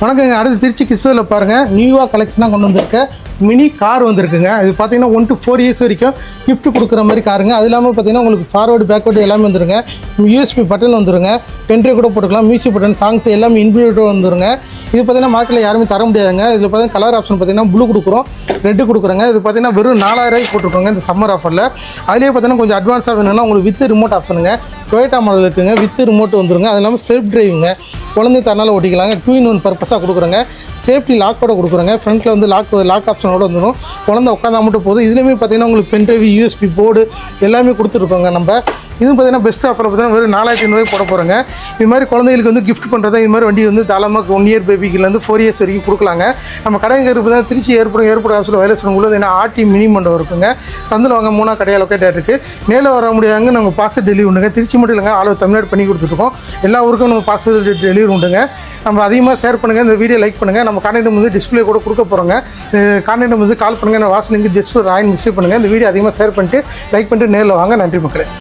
வணக்கங்க. அடுத்து திருச்சி கிறிஸ்துவில் பாருங்கள், நியூவாக கலெக்ஷனாக கொண்டு வந்திருக்க மினி கார் வந்திருக்குங்க. இது பார்த்தீங்கன்னா 1 to 4 years வரைக்கும் கிஃப்ட் கொடுக்குற மாதிரி காருங்க. அது இல்லாமல் பார்த்தீங்கன்னா உங்களுக்கு ஃபார்வர்டு பேக்வர்டு எல்லாமே வந்துருங்க. யூஎஸ்பி பட்டன் வந்துருங்க, பென்ட்ரைவ் கூட போட்டுக்கலாம், மியூசிக் பட்டன், சாங்ஸ் எல்லாமே இன்க்ளூட் வந்துருங்க. இது பார்த்தீங்கன்னா மார்க்கெட்டில் யாருமே தர முடியாதுங்க. இதில் பார்த்தீங்கன்னா கலர் ஆப்ஷன் பார்த்தீங்கன்னா ப்ளூ கொடுக்குறோம், ரெட்டு கொடுக்குறோங்க. இது பார்த்தீங்கன்னா வெறும் 4000 போட்டிருக்கோங்க இந்த சம்மர் ஆஃபரில். அதுலேயே பார்த்தீங்கன்னா கொஞ்சம் அட்வான்ஸாக வேணும்னா உங்களுக்கு வித் ரிமோட் ஆப்ஷனுங்க. டொயோட்டா மாடல் இருக்குங்க, வித் ரிமோட் வந்துருங்க. அது இல்லாமல் செல்ஃப் டிரைவிங்க, குழந்தை தரனால ஓட்டிக்கலாங்க. 2-in-1 பர்பஸாக கொடுக்குறோங்க. சேஃப்டி லாக்கோட கொடுக்குறோங்க. ஃப்ரண்ட்டில் வந்து லாக் ஆப்ஷனோட வந்துடும். குழந்தை உட்காந்தா மட்டும் போதும். இதுலேயுமே பார்த்தீங்கன்னா உங்களுக்கு பென்ட்ரைவ், யூஎஸ்பி போர்டு எல்லாமே கொடுத்துருக்கோங்க. நம்ம இதுவும் பார்த்தீங்கன்னா பெஸ்ட் ஆஃபரில் பார்த்தீங்கன்னா வெறும் 4500 போட போகிறோங்க. இது மாதிரி குழந்தைகளுக்கு வந்து கிஃப்ட் பண்ணுறதா இது மாதிரி வண்டி வந்து தாராளமாக 1 year பேபிக்குலேருந்து 4 years வரைக்கும் கொடுக்கலாங்க. நம்ம கடைங்க இருப்பது திருச்சி ஏர்போர்ட் ஆஃபீஸில் வயலேஸ் உள்ளது. ஏன்னா ஆர்டி மினி மண்டபம் இருக்குங்க. சந்தில் வாங்க 3 கடையாக லொக்கேட்டாக இருக்குது. நேரில் வர முடியாதுங்க. நம்ம பார்சல் டெலிவரி உண்டுங்க. திருச்சி மட்டும் இல்லைங்க, ஆல் ஓவர் தமிழ்நாடு பண்ணி கொடுத்துருக்கோம். எல்லா ஊருக்கும் நம்ம பார்சல் டெலிவரி உண்டுங்க. நம்ம அதிகமாக ஷேர் பண்ணுங்கள், இந்த வீடியோ லைக் பண்ணுங்கள். நம்ம கான்டாக்ட் வந்து டிஸ்பிளே கூட கொடுக்க போகிறோங்க. கான்டாக்ட் வந்து கால் பண்ணுங்கள். நான் வாட்ஸ்அப் லிங்க் ஜஸ்ட் ஒரு மிஸ்டேக் பண்ணுங்கள். இந்த வீடியோ அதிகமாக ஷேர் பண்ணிட்டு லைக் பண்ணிட்டு நேரில் வாங்க. நன்றி மக்களே.